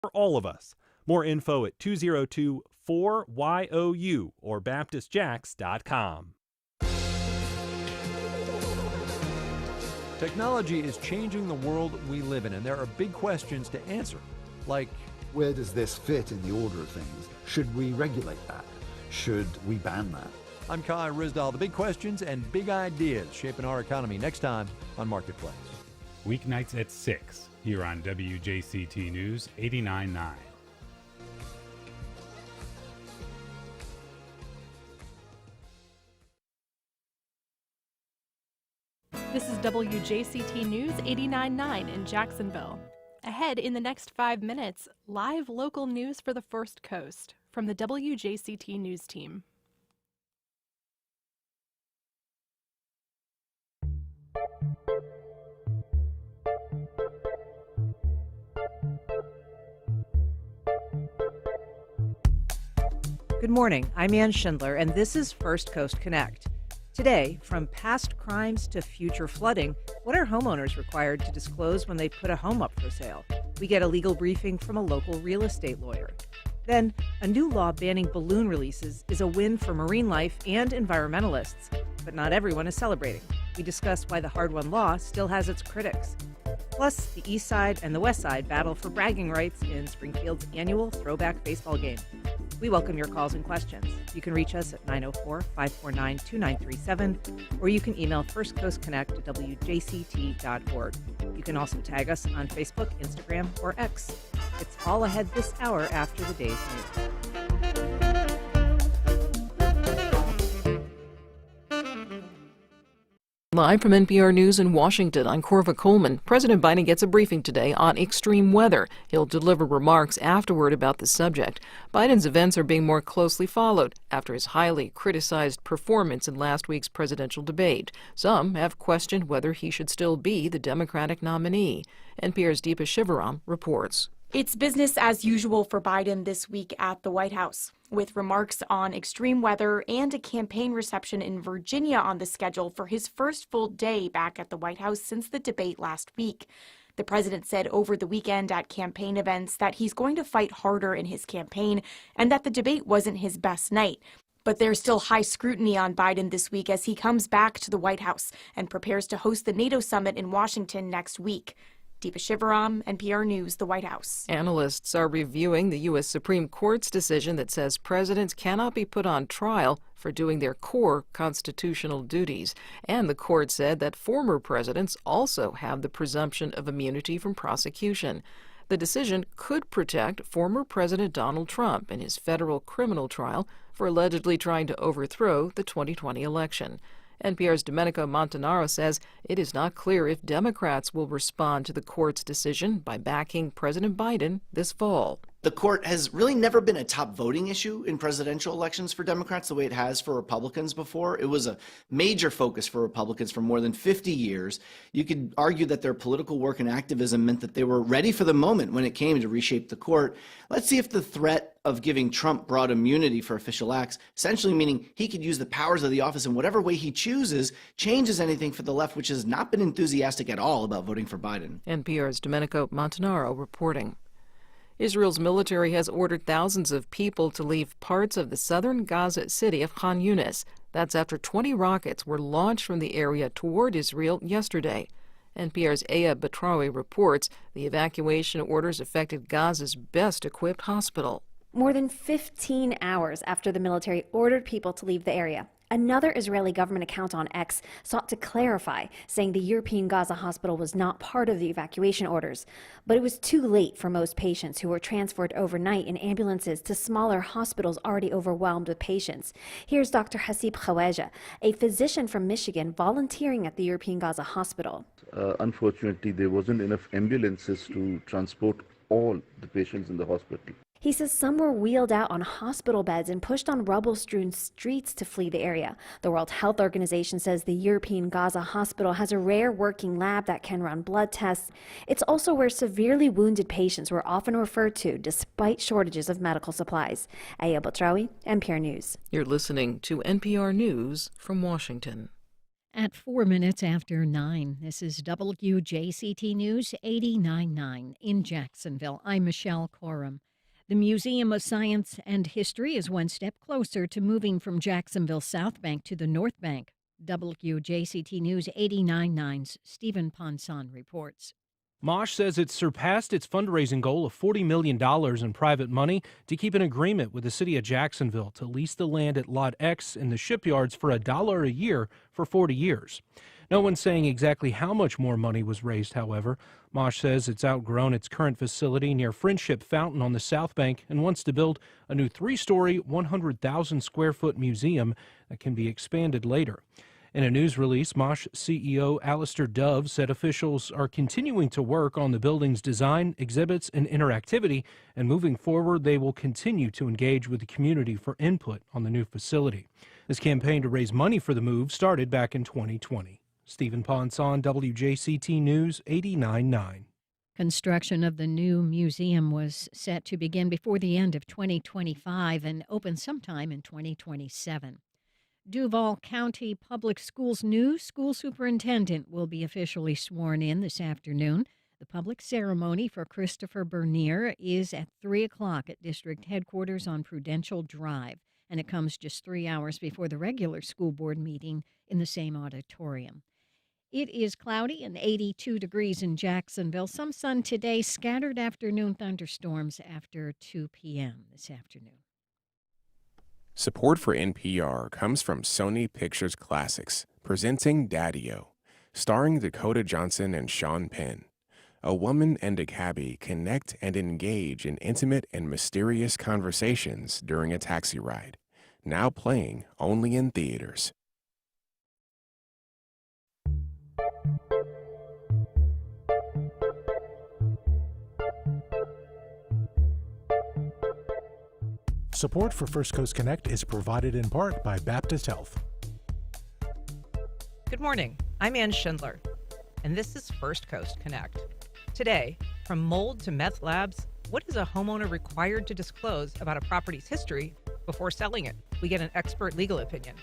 for all of us. More info at 202-4YOU or BaptistJax.com. Technology is changing the world we live in, and there are big questions to answer, like, where does this fit in the order of things? Should we regulate that? Should we ban that? I'm Kai Rizdal. The big questions and big ideas shaping our economy next time on Marketplace. Weeknights at 6 here on WJCT News 89.9. This is WJCT News 89.9 in Jacksonville. Ahead in the next 5 minutes, live local news for the First Coast from the WJCT News team. Good morning, I'm Ann Schindler, and this is First Coast Connect. Today, from past crimes to future flooding, what are homeowners required to disclose when they put a home up for sale? We get a legal briefing from a local real estate lawyer. Then, a new law banning balloon releases is a win for marine life and environmentalists, but not everyone is celebrating. We discuss why the hard-won law still has its critics. Plus, the East Side and the West Side battle for bragging rights in Springfield's annual throwback baseball game. We welcome your calls and questions. You can reach us at 904-549-2937, or you can email firstcoastconnect@wjct.org. You can also tag us on Facebook, Instagram, or X. It's all ahead this hour after the day's news. Live from NPR News in Washington, I'm Corva Coleman. President Biden gets a briefing today on extreme weather. He'll deliver remarks afterward about the subject. Biden's events are being more closely followed after his highly criticized performance in last week's presidential debate. Some have questioned whether he should still be the Democratic nominee. NPR's Deepa Shivaram reports. It's business as usual for Biden this week at the White House, with remarks on extreme weather and a campaign reception in Virginia on the schedule for his first full day back at the White House since the debate last week. The president said over the weekend at campaign events that he's going to fight harder in his campaign and that the debate wasn't his best night. But there's still high scrutiny on Biden this week as he comes back to the White House and prepares to host the NATO summit in Washington next week. Deepa Shivaram, NPR News, the White House. Analysts are reviewing the U.S. Supreme Court's decision that says presidents cannot be put on trial for doing their core constitutional duties. And the court said that former presidents also have the presumption of immunity from prosecution. The decision could protect former President Donald Trump in his federal criminal trial for allegedly trying to overthrow the 2020 election. NPR's Domenico Montanaro says it is not clear if Democrats will respond to the court's decision by backing President Biden this fall. The court has really never been a top voting issue in presidential elections for Democrats the way it has for Republicans before. It was a major focus for Republicans for more than 50 years. You could argue that their political work and activism meant that they were ready for the moment when it came to reshape the court. Let's see if the threat of giving Trump broad immunity for official acts, essentially meaning he could use the powers of the office in whatever way he chooses, changes anything for the left, which has not been enthusiastic at all about voting for Biden. NPR's Domenico Montanaro reporting. Israel's military has ordered thousands of people to leave parts of the southern Gaza city of Khan Yunis. That's after 20 rockets were launched from the area toward Israel yesterday. NPR's Aya Batrawi reports the evacuation orders affected Gaza's best-equipped hospital. More than 15 hours after the military ordered people to leave the area, another Israeli government account on X sought to clarify, saying the European Gaza hospital was not part of the evacuation orders. But it was too late for most patients who were transferred overnight in ambulances to smaller hospitals already overwhelmed with patients. Here's Dr. Hasib Khawaja, a physician from Michigan volunteering at the European Gaza hospital. Unfortunately, there wasn't enough ambulances to transport all the patients in the hospital. He says some were wheeled out on hospital beds and pushed on rubble-strewn streets to flee the area. The World Health Organization says the European Gaza hospital has a rare working lab that can run blood tests. It's also where severely wounded patients were often referred to despite shortages of medical supplies. Aya Batrawi, NPR News. You're listening to NPR News from Washington. At 4 minutes after 9, this is WJCT News 89.9 in Jacksonville. I'm Michelle Coram. The Museum of Science and History is one step closer to moving from Jacksonville's South Bank to the North Bank. WJCT News 89.9's Stephen Ponson reports. Mosh says it surpassed its fundraising goal of $40 million in private money to keep an agreement with the city of Jacksonville to lease the land at Lot X in the shipyards for $1 a year for 40 years. No one's saying exactly how much more money was raised, however. Mosh says it's outgrown its current facility near Friendship Fountain on the South Bank and wants to build a new 3-story, 100,000-square-foot museum that can be expanded later. In a news release, Mosh CEO Alistair Dove said officials are continuing to work on the building's design, exhibits, and interactivity, and moving forward, they will continue to engage with the community for input on the new facility. This campaign to raise money for the move started back in 2020. Stephen Ponson, WJCT News 89.9. Construction of the new museum was set to begin before the end of 2025 and open sometime in 2027. Duval County Public Schools' new school superintendent will be officially sworn in this afternoon. The public ceremony for Christopher Bernier is at 3 o'clock at district headquarters on Prudential Drive, and it comes just 3 hours before the regular school board meeting in the same auditorium. It is cloudy and 82 degrees in Jacksonville. Some sun today, scattered afternoon thunderstorms after 2 p.m. this afternoon. Support for NPR comes from Sony Pictures Classics, presenting Daddy-O, starring Dakota Johnson and Sean Penn. A woman and a cabbie connect and engage in intimate and mysterious conversations during a taxi ride. Now playing only in theaters. Support for First Coast Connect is provided in part by Baptist Health. Good morning. I'm Ann Schindler, and this is First Coast Connect. Today, from mold to meth labs, what is a homeowner required to disclose about a property's history before selling it? We get an expert legal opinion.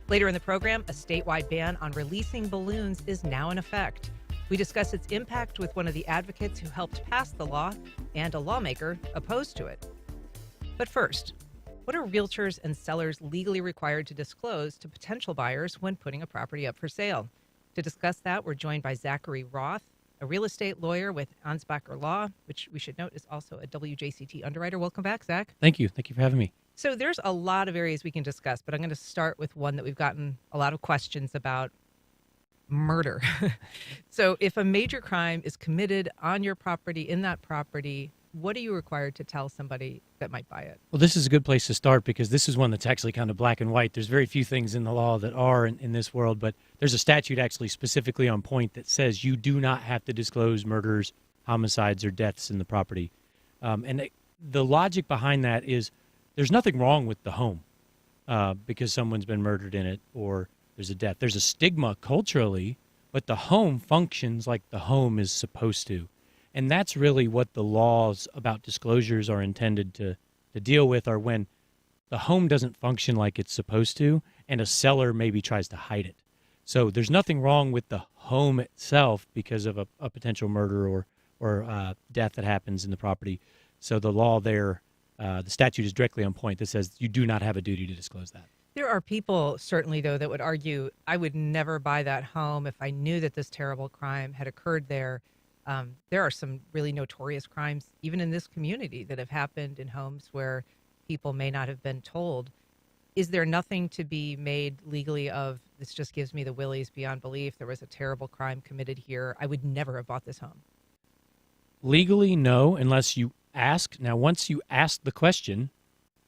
Later in the program, a statewide ban on releasing balloons is now in effect. We discuss its impact with one of the advocates who helped pass the law and a lawmaker opposed to it. But first, what are realtors and sellers legally required to disclose to potential buyers when putting a property up for sale? To discuss that, we're joined by Zachary Roth, a real estate lawyer with Ansbacher Law, which we should note is also a WJCT underwriter. Welcome back, Zach. Thank you. Thank you for having me. So there's a lot of areas we can discuss, but I'm going to start with one that we've gotten a lot of questions about: murder. So if a major crime is committed on your property, in that property, what are you required to tell somebody that might buy it? Well, this is a good place to start because this is one that's actually kind of black and white. There's very few things in the law that are in this world, but there's a statute actually specifically on point that says you do not have to disclose murders, homicides, or deaths in the property. The logic behind that is there's nothing wrong with the home because someone's been murdered in it or there's a death. There's a stigma culturally, but the home functions like the home is supposed to. And that's really what the laws about disclosures are intended to deal with, are when the home doesn't function like it's supposed to and a seller maybe tries to hide it. So there's nothing wrong with the home itself because of a potential murder or death that happens in the property. So the law there, the statute is directly on point that says you do not have a duty to disclose that. There are people, certainly, though, that would argue, I would never buy that home if I knew that this terrible crime had occurred there. There are some really notorious crimes, even in this community, that have happened in homes where people may not have been told. Is there nothing to be made legally of, this just gives me the willies beyond belief, there was a terrible crime committed here, I would never have bought this home? Legally, no, unless you ask. Now, once you ask the question,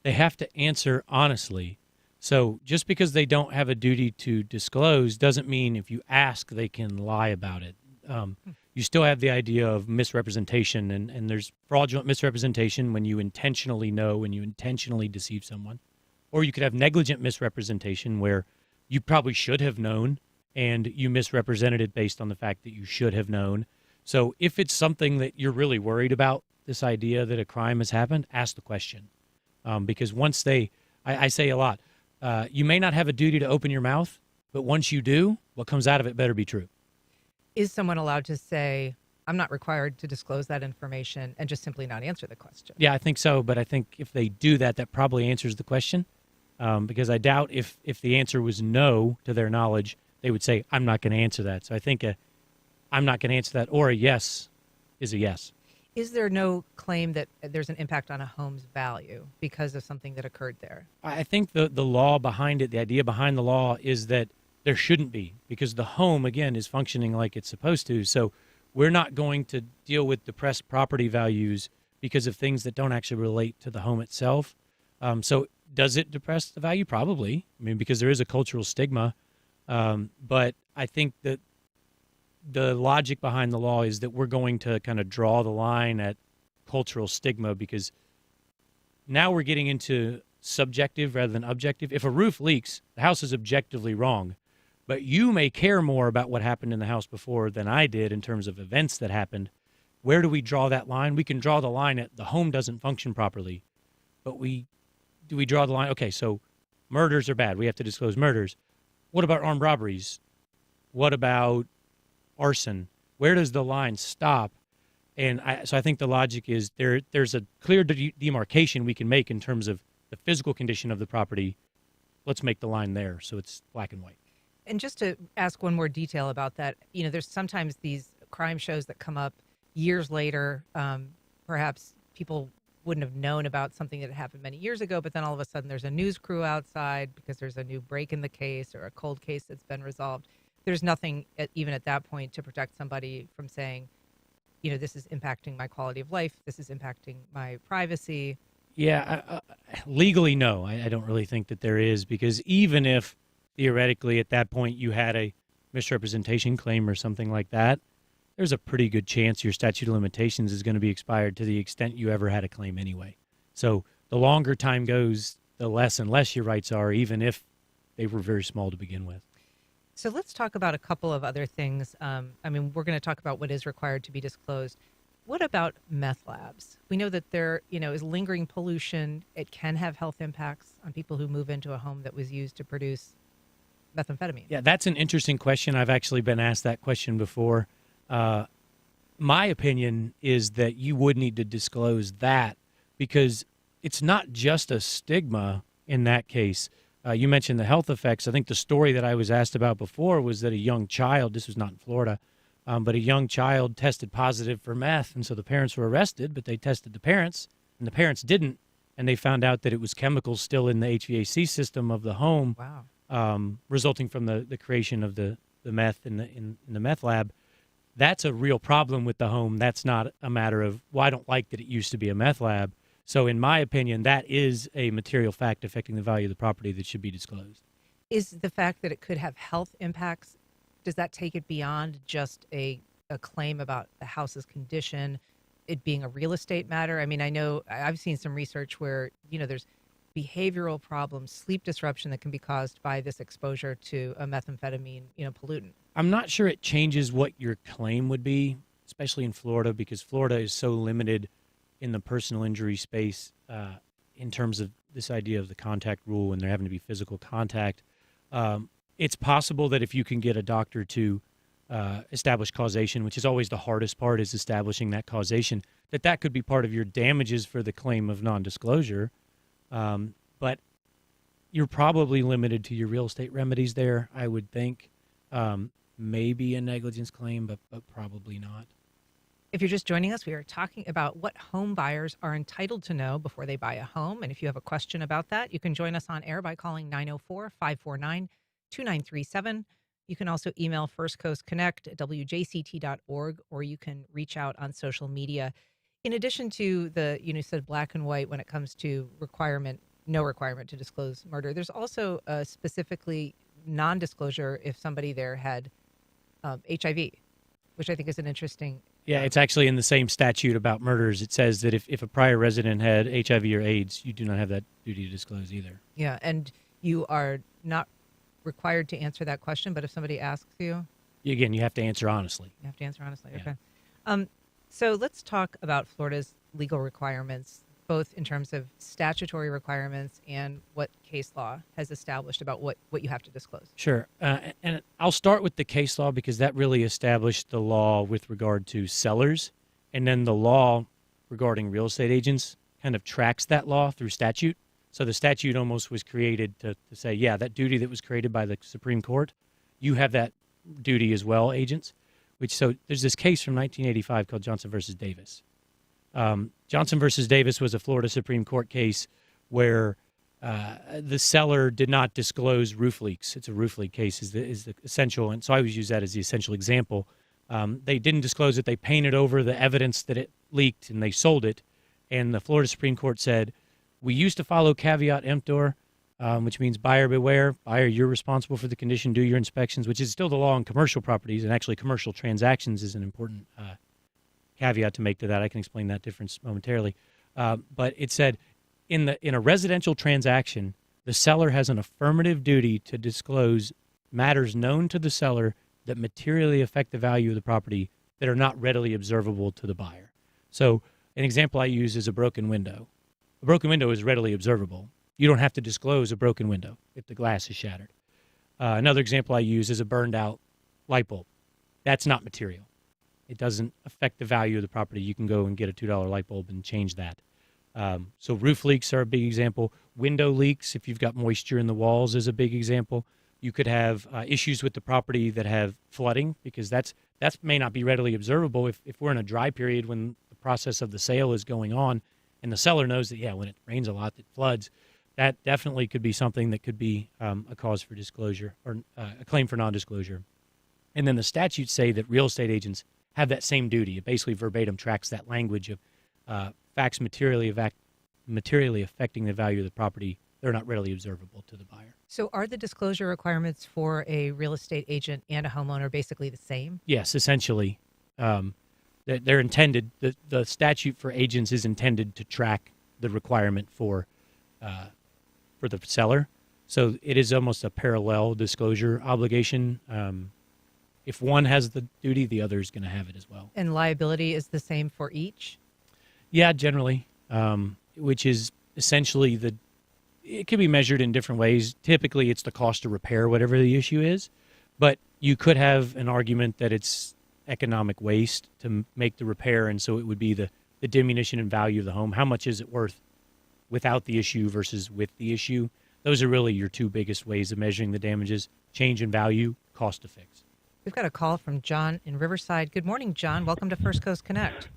they have to answer honestly. So just because they don't have a duty to disclose doesn't mean if you ask, they can lie about it. You still have the idea of misrepresentation, and there's fraudulent misrepresentation when you intentionally know, when you intentionally deceive someone. Or you could have negligent misrepresentation where you probably should have known and you misrepresented it based on the fact that you should have known. So if it's something that you're really worried about, this idea that a crime has happened, ask the question. Because once I say a lot, you may not have a duty to open your mouth, But once you do, what comes out of it better be true. Is someone allowed to say, I'm not required to disclose that information and just simply not answer the question? Yeah, I think so. But I think if they do that, that probably answers the question. Because I doubt if the answer was no to their knowledge, they would say, I'm not going to answer that. So I think I'm not going to answer that or a yes is a yes. Is there no claim that there's an impact on a home's value because of something that occurred there? I think the law behind it, the idea behind the law is that there shouldn't be, because the home, again, is functioning like it's supposed to. So we're not going to deal with depressed property values because of things that don't actually relate to the home itself. So does it depress the value? Probably. I mean, because there is a cultural stigma. But I think that the logic behind the law is that we're going to kind of draw the line at cultural stigma, because now we're getting into subjective rather than objective. If a roof leaks, the house is objectively wrong. But you may care more about what happened in the house before than I did in terms of events that happened. Where do we draw that line? We can draw the line at the home doesn't function properly. But do we draw the line? Okay, so murders are bad. We have to disclose murders. What about armed robberies? What about arson? Where does the line stop? And so I think the logic is there's a clear demarcation we can make in terms of the physical condition of the property. Let's make the line there so it's black and white. And just to ask one more detail about that, there's sometimes these crime shows that come up years later. Perhaps people wouldn't have known about something that happened many years ago, but then all of a sudden there's a news crew outside because there's a new break in the case or a cold case that's been resolved. There's nothing even at that point to protect somebody from saying, this is impacting my quality of life. This is impacting my privacy. Yeah, legally, no. I don't really think that there is, because even if theoretically at that point you had a misrepresentation claim or something like that, there's a pretty good chance your statute of limitations is going to be expired to the extent you ever had a claim anyway. So the longer time goes, the less and less your rights are, even if they were very small to begin with. So let's talk about a couple of other things. We're going to talk about what is required to be disclosed. What about meth labs? We know that there, is lingering pollution. It can have health impacts on people who move into a home that was used to produce methamphetamine. Yeah, that's an interesting question. I've actually been asked that question before. My opinion is that you would need to disclose that, because it's not just a stigma in that case. You mentioned the health effects. I think the story that I was asked about before was that a young child, this was not in Florida, but a young child tested positive for meth, and so the parents were arrested, but they tested the parents, and the parents didn't, and they found out that it was chemicals still in the HVAC system of the home. Wow. Resulting from the creation of the meth in the meth lab. That's a real problem with the home. That's not a matter of, well, I don't like that it used to be a meth lab. So in my opinion, that is a material fact affecting the value of the property that should be disclosed. Is the fact that it could have health impacts, does that take it beyond just a claim about the house's condition, it being a real estate matter? I mean, I know I've seen some research where, there's behavioral problems, sleep disruption that can be caused by this exposure to a methamphetamine, pollutant. I'm not sure it changes what your claim would be, especially in Florida, because Florida is so limited in the personal injury space in terms of this idea of the contact rule and there having to be physical contact. It's possible that if you can get a doctor to establish causation, which is always the hardest part, is establishing that causation, that could be part of your damages for the claim of non-disclosure. But you're probably limited to your real estate remedies there, I would think. Maybe a negligence claim, but probably not. If you're just joining us, we are talking about what home buyers are entitled to know before they buy a home. And if you have a question about that, you can join us on air by calling 904-549-2937. You can also email firstcoastconnect@wjct.org, or you can reach out on social media. In addition to the, said black and white when it comes to no requirement to disclose murder, there's also specifically non-disclosure if somebody there had HIV, which I think is an interesting. Yeah, it's actually in the same statute about murders. It says that if a prior resident had HIV or AIDS, you do not have that duty to disclose either. Yeah, and you are not required to answer that question, but if somebody asks you? Again, you have to answer honestly. You have to answer honestly, Yeah. okay. So let's talk about Florida's legal requirements both in terms of statutory requirements and what case law has established about what you have to disclose. Sure. And I'll start with the case law because that really established the law with regard to sellers. And then the law regarding real estate agents kind of tracks that law through statute. So the statute almost was created to say, yeah, that duty that was created by the Supreme Court, you have that duty as well, agents. So there's this case from 1985 called Johnson versus Davis. Johnson versus Davis was a Florida Supreme Court case where the seller did not disclose roof leaks. It's a roof leak case is the essential, and so I always use that as the essential example. They didn't disclose it. They painted over the evidence that it leaked, and they sold it. And the Florida Supreme Court said, we used to follow caveat emptor, which means buyer beware. Buyer, you're responsible for the condition, do your inspections, which is still the law on commercial properties, and actually commercial transactions is an important caveat to make to that. I can explain that difference momentarily. But it said, in a residential transaction, the seller has an affirmative duty to disclose matters known to the seller that materially affect the value of the property that are not readily observable to the buyer. So an example I use is a broken window. A broken window is readily observable. You don't have to disclose a broken window if the glass is shattered. Another example I use is a burned out light bulb. That's not material. It doesn't affect the value of the property. You can go and get a $2 light bulb and change that. So roof leaks are a big example. Window leaks, if you've got moisture in the walls, is a big example. You could have issues with the property that have flooding, because that may not be readily observable if we're in a dry period when the process of the sale is going on, and the seller knows that, yeah, when it rains a lot, it floods. That definitely could be something that could be a cause for disclosure or a claim for non-disclosure. And then the statutes say that real estate agents have that same duty. It basically verbatim tracks that language of facts materially affecting the value of the property. They're not readily observable to the buyer. So are the disclosure requirements for a real estate agent and a homeowner basically the same? Yes, essentially. They're intended, the statute for agents is intended to track the requirement for the seller. So it is almost a parallel disclosure obligation. If one has the duty, the other is going to have it as well. And liability is the same for each? Yeah, generally, which is essentially it can be measured in different ways. Typically, it's the cost to repair whatever the issue is, but you could have an argument that it's economic waste to make the repair, and so it would be the diminution in value of the home. How much is it worth without the issue versus with the issue? Those are really your two biggest ways of measuring the damages: change in value, cost to fix. We've got a call from John in Riverside. Good morning, John. Welcome to First Coast Connect.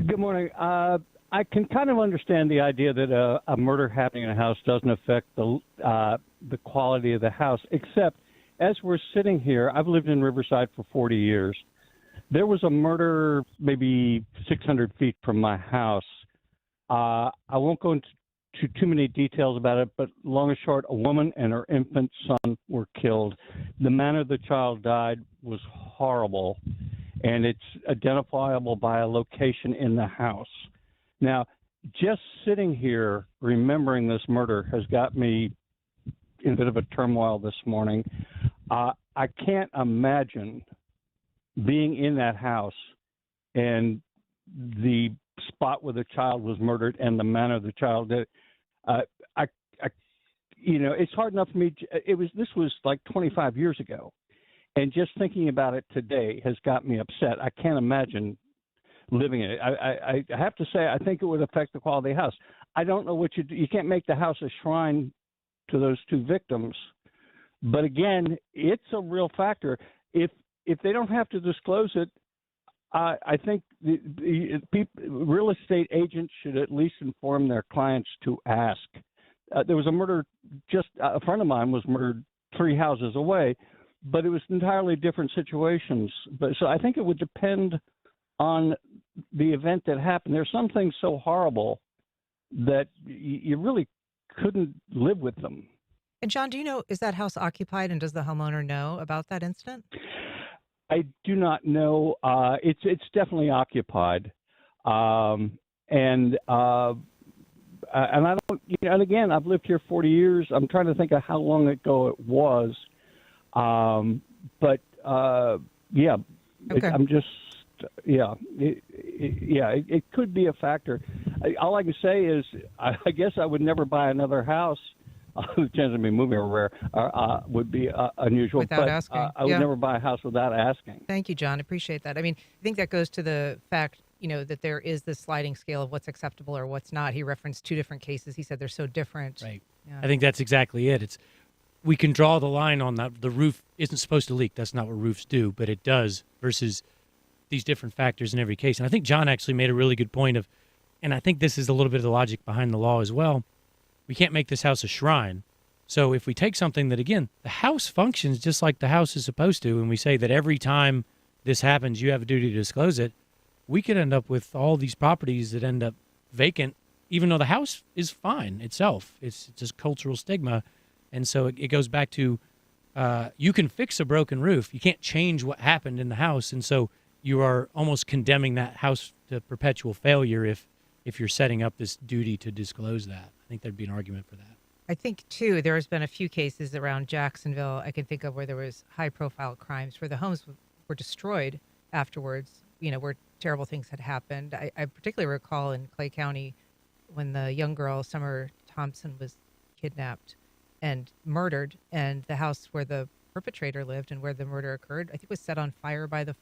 Good morning. I can kind of understand the idea that a murder happening in a house doesn't affect the quality of the house, except as we're sitting here, I've lived in Riverside for 40 years. There was a murder maybe 600 feet from my house. I won't go into too many details about it, but long and short, a woman and her infant son were killed. The manner the child died was horrible, and it's identifiable by a location in the house. Now, just sitting here remembering this murder has got me in a bit of a turmoil this morning. I can't imagine being in that house and the spot where the child was murdered and the manner the child did. It's hard enough for me. This was like 25 years ago, and just thinking about it today has got me upset. I can't imagine living in it. I have to say, I think it would affect the quality of the house. I don't know what you do. You can't make the house a shrine to those two victims, but again, it's a real factor. If they don't have to disclose it, I think real estate agents should at least inform their clients to ask. There was a murder, a friend of mine was murdered 3 houses away, but it was entirely different situations. So I think it would depend on the event that happened. There's some things so horrible that you really couldn't live with them. And John, do you know, is that house occupied, and does the homeowner know about that incident? I do not know. It's definitely occupied, and I don't. And again, I've lived here 40 years. I'm trying to think of how long ago it was, but yeah. Okay. I'm just it could be a factor. All I can say is, I guess I would never buy another house. The chance of me moving over would be unusual. Without but, asking. I would never buy a house without asking. Thank you, John. Appreciate that. I mean, I think that goes to the fact, that there is this sliding scale of what's acceptable or what's not. He referenced two different cases. He said they're so different. Right. Yeah. I think that's exactly it. We can draw the line on that. The roof isn't supposed to leak. That's not what roofs do, but it does, versus these different factors in every case. And I think John actually made a really good point and I think this is a little bit of the logic behind the law as well. We can't make this house a shrine. So if we take something that, again, the house functions just like the house is supposed to, and we say that every time this happens, you have a duty to disclose it, we could end up with all these properties that end up vacant, even though the house is fine itself. It's just cultural stigma. And so it goes back to you can fix a broken roof. You can't change what happened in the house. And so you are almost condemning that house to perpetual failure if you're setting up this duty to disclose that. I think there'd be an argument for that. I think, too, there has been a few cases around Jacksonville I can think of where there was high-profile crimes where the homes were destroyed afterwards, where terrible things had happened. I particularly recall in Clay County when the young girl, Summer Thompson, was kidnapped and murdered, and the house where the perpetrator lived and where the murder occurred, I think was set on fire by the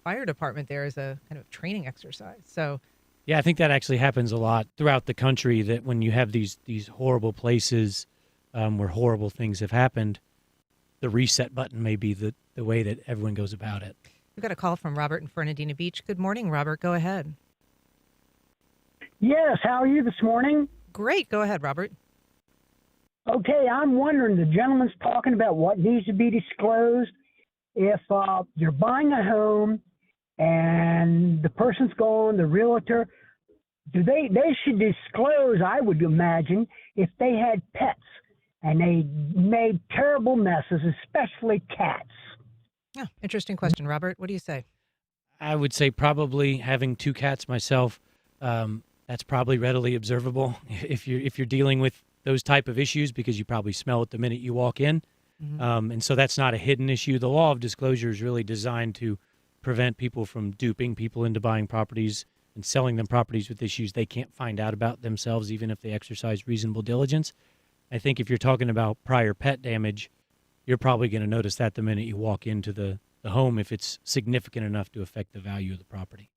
fire department there as a kind of training exercise. So yeah, I think that actually happens a lot throughout the country, that when you have these horrible places where horrible things have happened, the reset button may be the way that everyone goes about it. We've got a call from Robert in Fernandina Beach. Good morning, Robert. Go ahead. Yes, how are you this morning? Great. Go ahead, Robert. Okay, I'm wondering, the gentleman's talking about what needs to be disclosed. If you're buying a home and the person's gone, the realtor, they should disclose, I would imagine, if they had pets and they made terrible messes, especially cats. Yeah, interesting question, Robert. What do you say? I would say probably having 2 cats myself, that's probably readily observable if you're dealing with those type of issues, because you probably smell it the minute you walk in. Mm-hmm. And so that's not a hidden issue. The law of disclosure is really designed to prevent people from duping people into buying properties and selling them properties with issues they can't find out about themselves, even if they exercise reasonable diligence. I think if you're talking about prior pet damage, you're probably going to notice that the minute you walk into the home, if it's significant enough to affect the value of the property.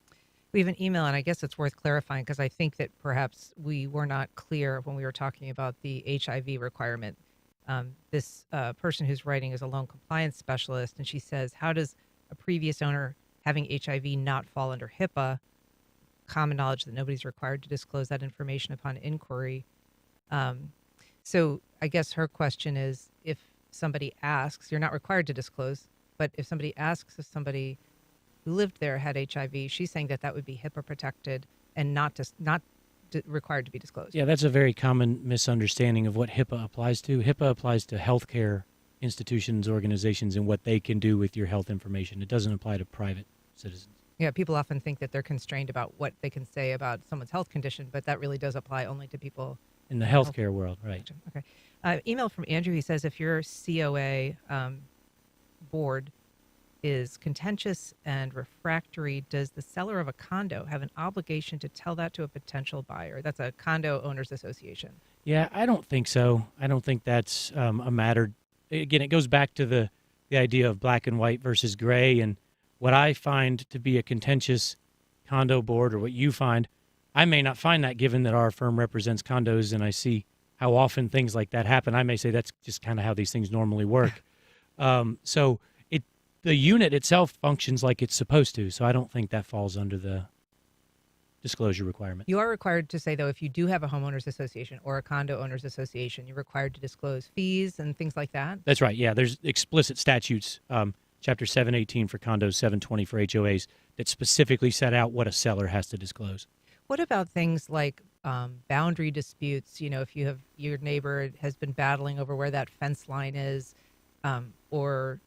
We have an email, and I guess it's worth clarifying because I think that perhaps we were not clear when we were talking about the HIV requirement. This person who's writing is a loan compliance specialist, and she says, how does a previous owner having HIV not fall under HIPAA? Common knowledge that nobody's required to disclose that information upon inquiry. So I guess her question is, if somebody asks, you're not required to disclose, but if somebody asks if somebody who lived there had HIV, she's saying that would be HIPAA protected and not required to be disclosed. Yeah, that's a very common misunderstanding of what HIPAA applies to. HIPAA applies to healthcare institutions, organizations, and what they can do with your health information. It doesn't apply to private citizens. Yeah, people often think that they're constrained about what they can say about someone's health condition, but that really does apply only to people in the healthcare world, right? Okay. Email from Andrew. He says, if your COA board is contentious and refractory, does the seller of a condo have an obligation to tell that to a potential buyer? That's a condo owners association. Yeah, I don't think so. I don't think that's a matter. Again, it goes back to the idea of black and white versus gray. And what I find to be a contentious condo board, or what you find, I may not find that, given that our firm represents condos and I see how often things like that happen. I may say that's just kind of how these things normally work. So the unit itself functions like it's supposed to, so I don't think that falls under the disclosure requirement. You are required to say, though, if you do have a homeowners association or a condo owners association, you're required to disclose fees and things like that? That's right, yeah. There's explicit statutes, Chapter 718 for condos, 720 for HOAs, that specifically set out what a seller has to disclose. What about things like boundary disputes? If you have your neighbor has been battling over where that fence line is, or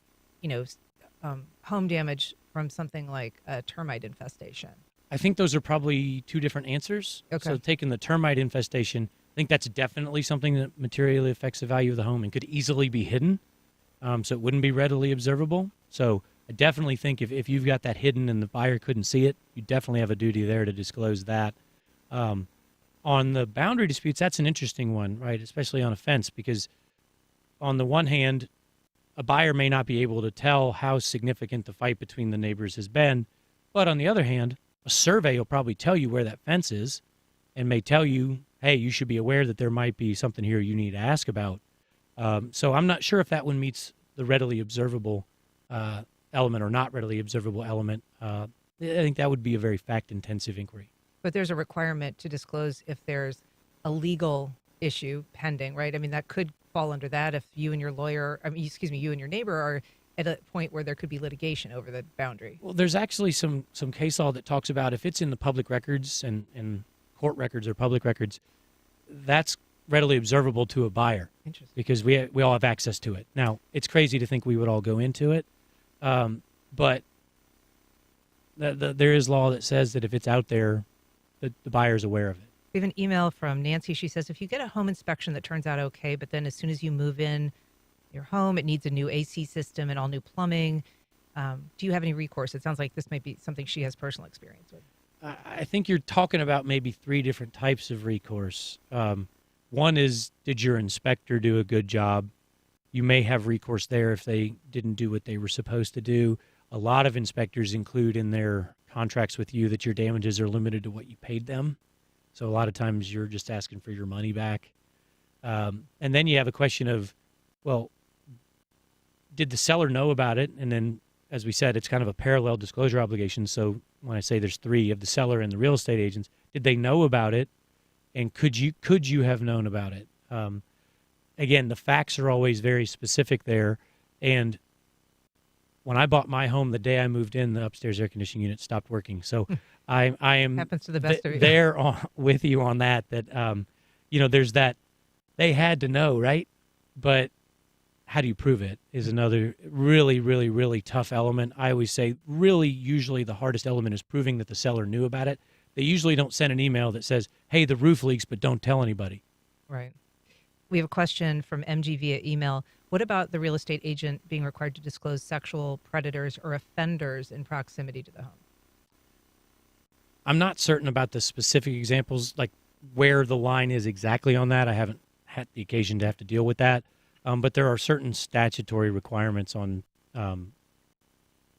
home damage from something like a termite infestation? I think those are probably 2 different answers. Okay. So taking the termite infestation, I think that's definitely something that materially affects the value of the home and could easily be hidden, so it wouldn't be readily observable. So I definitely think if you've got that hidden and the buyer couldn't see it, you definitely have a duty there to disclose that. On the boundary disputes, that's an interesting one, right? Especially on a fence, because on the one hand, a buyer may not be able to tell how significant the fight between the neighbors has been. But on the other hand, a survey will probably tell you where that fence is and may tell you, hey, you should be aware that there might be something here you need to ask about. So I'm not sure if that one meets the readily observable element or not readily observable element. I think that would be a very fact-intensive inquiry. But there's a requirement to disclose if there's a legal issue pending, right? I mean, that could fall under that if you and your lawyer, you and your neighbor are at a point where there could be litigation over the boundary. Well, there's actually some case law that talks about if it's in the public records and court records or public records, that's readily observable to a buyer. Interesting. Because we all have access to it. Now, it's crazy to think we would all go into it, but there is law that says that if it's out there, the buyer's aware of it. We have an email from Nancy. She says, if you get a home inspection that turns out okay, but then as soon as you move in your home, it needs a new AC system and all new plumbing, do you have any recourse? It sounds like this might be something she has personal experience with. I think you're talking about maybe 3 different types of recourse. One is, did your inspector do a good job? You may have recourse there if they didn't do what they were supposed to do. A lot of inspectors include in their contracts with you that your damages are limited to what you paid them. So a lot of times you're just asking for your money back. And then you have a question of, well, did the seller know about it? And then, as we said, it's kind of a parallel disclosure obligation. So when I say there's 3 of the seller and the real estate agents, did they know about it? And could you have known about it? Again, the facts are always very specific there. And when I bought my home, the day I moved in, the upstairs air conditioning unit stopped working. So I am happens to the best of you. There with you on that. There's that they had to know, right? But how do you prove it is another really, really, really tough element. I always say usually the hardest element is proving that the seller knew about it. They usually don't send an email that says, hey, the roof leaks, but don't tell anybody. Right. We have a question from MG via email. What about the real estate agent being required to disclose sexual predators or offenders in proximity to the home? I'm not certain about the specific examples, like where the line is exactly on that. I haven't had the occasion to have to deal with that. But there are certain statutory requirements on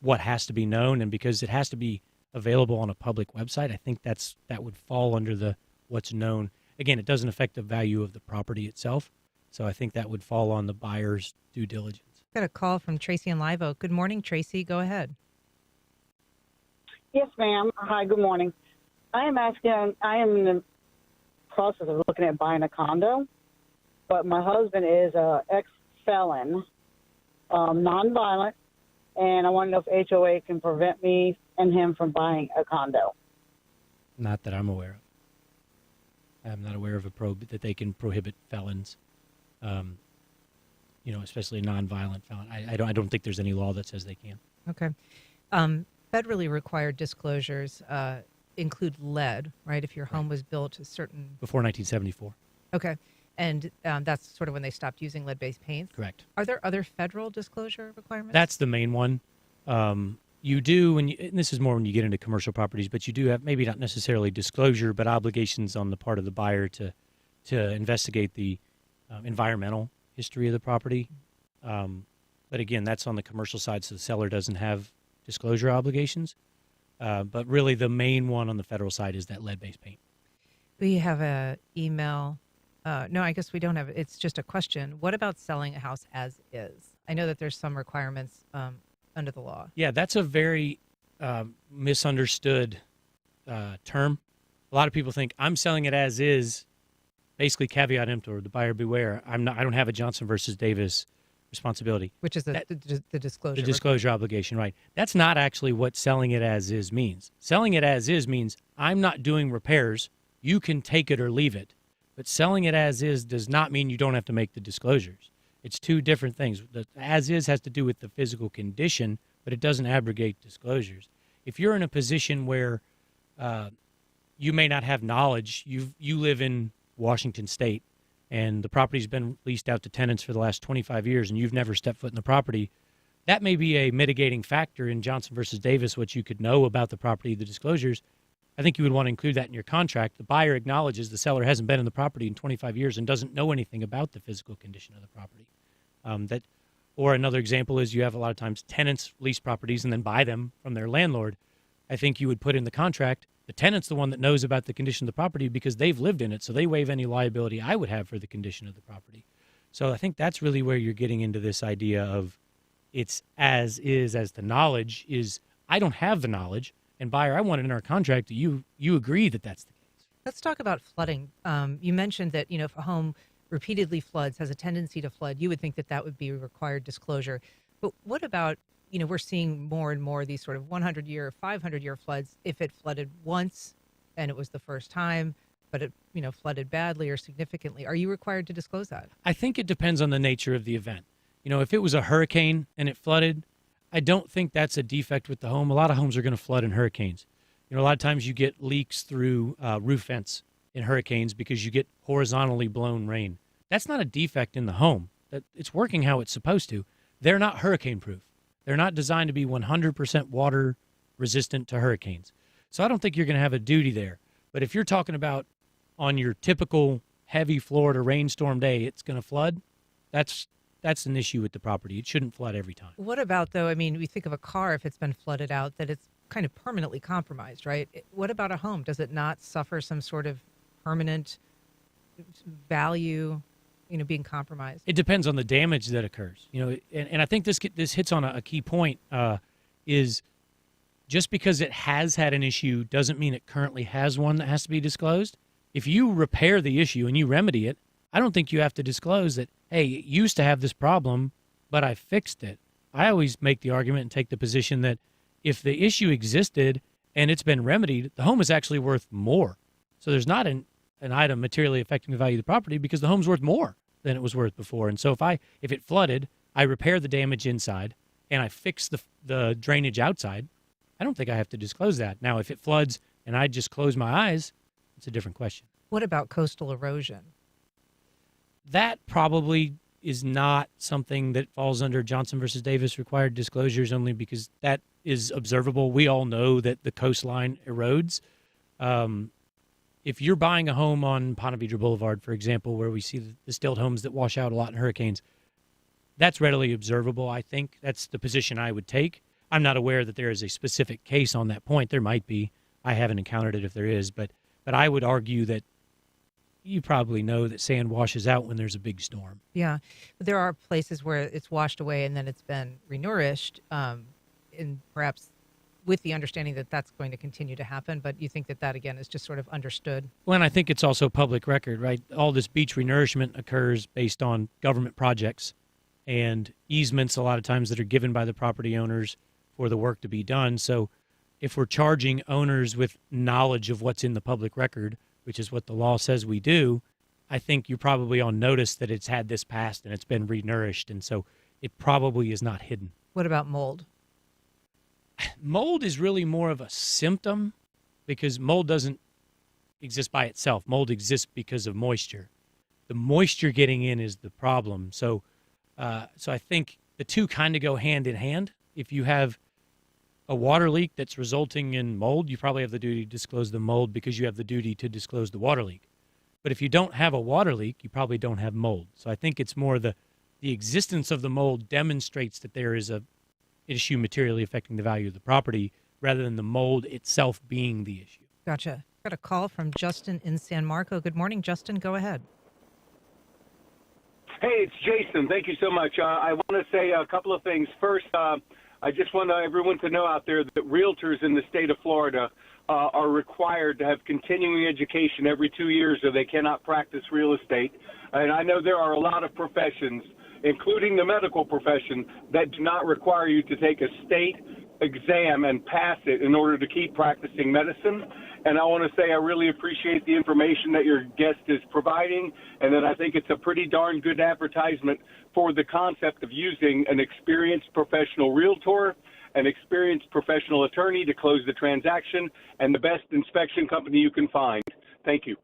what has to be known. And because it has to be available on a public website, I think that would fall under the what's known. Again, it doesn't affect the value of the property itself. So I think that would fall on the buyer's due diligence. Got a call from Tracy in Live Oak. Good morning, Tracy. Go ahead. Yes, ma'am. Hi, good morning. I am in the process of looking at buying a condo, but my husband is an ex-felon, nonviolent, and I want to know if HOA can prevent me and him from buying a condo. Not that I'm aware of. I'm not aware of that they can prohibit felons, especially a nonviolent felon. I don't think there's any law that says they can. Okay. Federally required disclosures include lead, right? If your home was built a certain... Before 1974. Okay. And that's sort of when they stopped using lead-based paints? Correct. Are there other federal disclosure requirements? That's the main one. You do, and this is more when you get into commercial properties, but you do have maybe not necessarily disclosure, but obligations on the part of the buyer to investigate the environmental history of the property. But again, that's on the commercial side, so the seller doesn't have disclosure obligations. But really the main one on the federal side is that lead-based paint. We have an email. No, I guess we don't have it. It's just a question. What about selling a house as is? I know that there's some requirements under the law. Yeah, that's a very misunderstood term. A lot of people think I'm selling it as is, basically caveat emptor, the buyer beware. I don't have a Johnson versus Davis responsibility. Which is the disclosure. The disclosure obligation, right. That's not actually what selling it as is means. Selling it as is means I'm not doing repairs. You can take it or leave it. But selling it as is does not mean you don't have to make the disclosures. It's 2 different things. The as is has to do with the physical condition, but it doesn't abrogate disclosures. If you're in a position where you may not have knowledge, you live in Washington State, and the property's been leased out to tenants for the last 25 years, and you've never stepped foot in the property, that may be a mitigating factor in Johnson versus Davis, what you could know about the property, the disclosures. I think you would want to include that in your contract. The buyer acknowledges the seller hasn't been in the property in 25 years and doesn't know anything about the physical condition of the property. Or another example is you have a lot of times tenants lease properties and then buy them from their landlord. I think you would put in the contract, the tenant's the one that knows about the condition of the property because they've lived in it, so they waive any liability I would have for the condition of the property. So I think that's really where you're getting into this idea of it's as is, as the knowledge is. I don't have the knowledge, and buyer, I want it in our contract that you agree that that's the case. Let's talk about flooding. You mentioned that, if a home repeatedly floods, has a tendency to flood, you would think that that would be required disclosure. But what about, we're seeing more and more these sort of 100-year, 500-year floods. If it flooded once and it was the first time, but it, flooded badly or significantly, are you required to disclose that? I think it depends on the nature of the event. If it was a hurricane and it flooded, I don't think that's a defect with the home. A lot of homes are going to flood in hurricanes. A lot of times you get leaks through roof vents in hurricanes because you get horizontally blown rain. That's not a defect in the home. It's working how it's supposed to. They're not hurricane proof. They're not designed to be 100% water resistant to hurricanes. So I don't think you're going to have a duty there. But if you're talking about on your typical heavy Florida rainstorm day, it's going to flood, that's an issue with the property. It shouldn't flood every time. What about, though, we think of a car, if it's been flooded out, that it's kind of permanently compromised, right? What about a home? Does it not suffer some sort of permanent value, being compromised? It depends on the damage that occurs. And I think this hits on a key point, is just because it has had an issue doesn't mean it currently has one that has to be disclosed. If you repair the issue and you remedy it, I don't think you have to disclose that, hey, it used to have this problem, but I fixed it. I always make the argument and take the position that if the issue existed and it's been remedied, the home is actually worth more. So there's not an item materially affecting the value of the property because the home's worth more than it was worth before. And so if it flooded, I repair the damage inside and I fix the drainage outside, I don't think I have to disclose that. Now, if it floods and I just close my eyes, it's a different question. What about coastal erosion? That probably is not something that falls under Johnson versus Davis required disclosures, only because that is observable. We all know that the coastline erodes. If you're buying a home on Ponte Vedra Boulevard, for example, where we see the stilt homes that wash out a lot in hurricanes, that's readily observable. I think that's the position I would take. I'm not aware that there is a specific case on that point. There might be. I haven't encountered it if there is, but I would argue that you probably know that sand washes out when there's a big storm. Yeah. But there are places where it's washed away and then it's been renourished, and perhaps with the understanding that that's going to continue to happen. But you think that again, is just sort of understood? Well, and I think it's also public record, right? All this beach renourishment occurs based on government projects and easements a lot of times that are given by the property owners for the work to be done. So if we're charging owners with knowledge of what's in the public record, which is what the law says we do, I think you're probably on notice that it's had this past and it's been renourished, and so it probably is not hidden. What about mold? Mold is really more of a symptom because mold doesn't exist by itself. Mold exists because of moisture. The moisture getting in is the problem. So I think the two kind of go hand in hand. If you have a water leak that's resulting in mold, you probably have the duty to disclose the mold because you have the duty to disclose the water leak. But if you don't have a water leak, you probably don't have mold. So I think it's more the existence of the mold demonstrates that there is a issue materially affecting the value of the property rather than the mold itself being the issue. Gotcha. Got a call from Justin in San Marco. Good morning, Justin. Go ahead. Hey, it's Jason. Thank you so much. I want to say a couple of things. First, I just want everyone to know out there that realtors in the state of Florida are required to have continuing education every 2 years or they cannot practice real estate. And I know there are a lot of professions, including the medical profession, that do not require you to take a state exam and pass it in order to keep practicing medicine. And I want to say I really appreciate the information that your guest is providing, and that I think it's a pretty darn good advertisement for the concept of using an experienced professional realtor, an experienced professional attorney to close the transaction, and the best inspection company you can find. Thank you.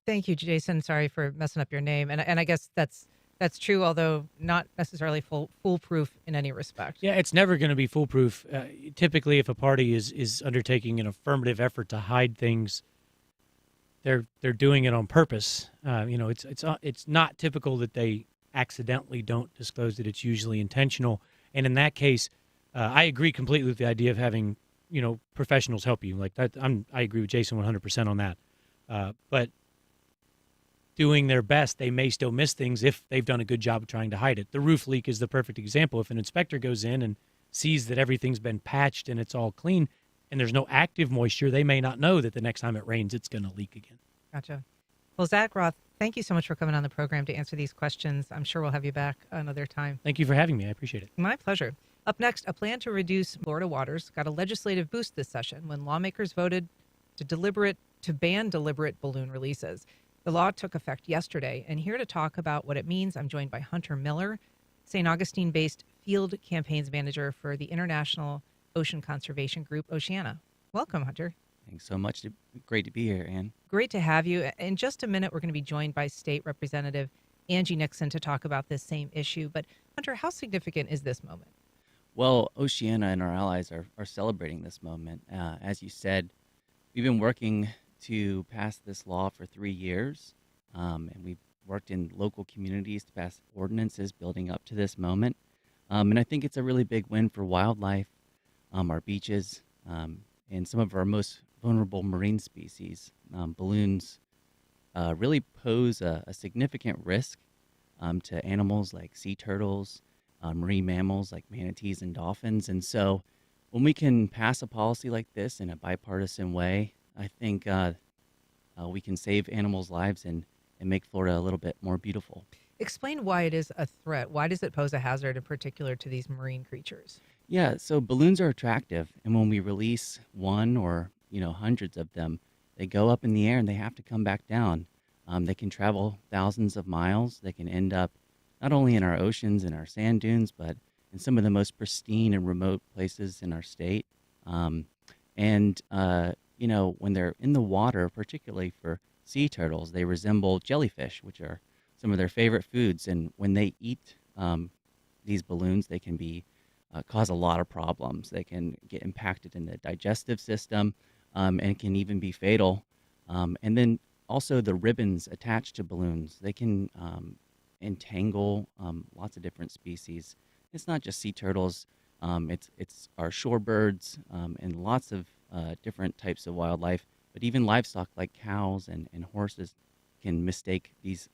Thank you, Jason. Sorry for messing up your name. And I guess that's That's true, although not necessarily foolproof in any respect. Yeah, it's never going to be foolproof. Typically, if a party is undertaking an affirmative effort to hide things, they're doing it on purpose. It's not typical that they accidentally don't disclose it. It's usually intentional. And in that case, I agree completely with the idea of having professionals help you like that. I agree with Jason 100% on that. But doing their best, they may still miss things if they've done a good job of trying to hide it. The roof leak is the perfect example. If an inspector goes in and sees that everything's been patched and it's all clean and there's no active moisture, they may not know that the next time it rains, it's going to leak again. Gotcha. Well, Zach Roth, thank you so much for coming on the program to answer these questions. I'm sure we'll have you back another time. Thank you for having me. I appreciate it. My pleasure. Up next, a plan to reduce Florida waters got a legislative boost this session when lawmakers voted to ban deliberate balloon releases. The law took effect yesterday, and here to talk about what it means, I'm joined by Hunter Miller, St. Augustine-based field campaigns manager for the International Ocean Conservation Group, Oceana. Welcome, Hunter. Thanks so much. Great to be here, Ann. Great to have you. In just a minute, we're going to be joined by State Representative Angie Nixon to talk about this same issue. But Hunter, how significant is this moment? Well, Oceana and our allies are celebrating this moment. As you said, we've been working to pass this law for 3 years, and we've worked in local communities to pass ordinances building up to this moment. And I think it's a really big win for wildlife, our beaches, and some of our most vulnerable marine species. Balloons really pose a significant risk to animals like sea turtles, marine mammals like manatees and dolphins. And so when we can pass a policy like this in a bipartisan way, I think we can save animals' lives and make Florida a little bit more beautiful. Explain why it is a threat. Why does it pose a hazard in particular to these marine creatures? Yeah, so balloons are attractive, and when we release one or hundreds of them, they go up in the air and they have to come back down. They can travel thousands of miles. They can end up not only in our oceans and our sand dunes, but in some of the most pristine and remote places in our state. When they're in the water, particularly for sea turtles, they resemble jellyfish, which are some of their favorite foods. And when they eat these balloons, they can cause a lot of problems. They can get impacted in the digestive system and can even be fatal. And then also the ribbons attached to balloons, they can entangle lots of different species. It's not just sea turtles. It's our shorebirds and lots of different types of wildlife, but even livestock like cows and horses can mistake these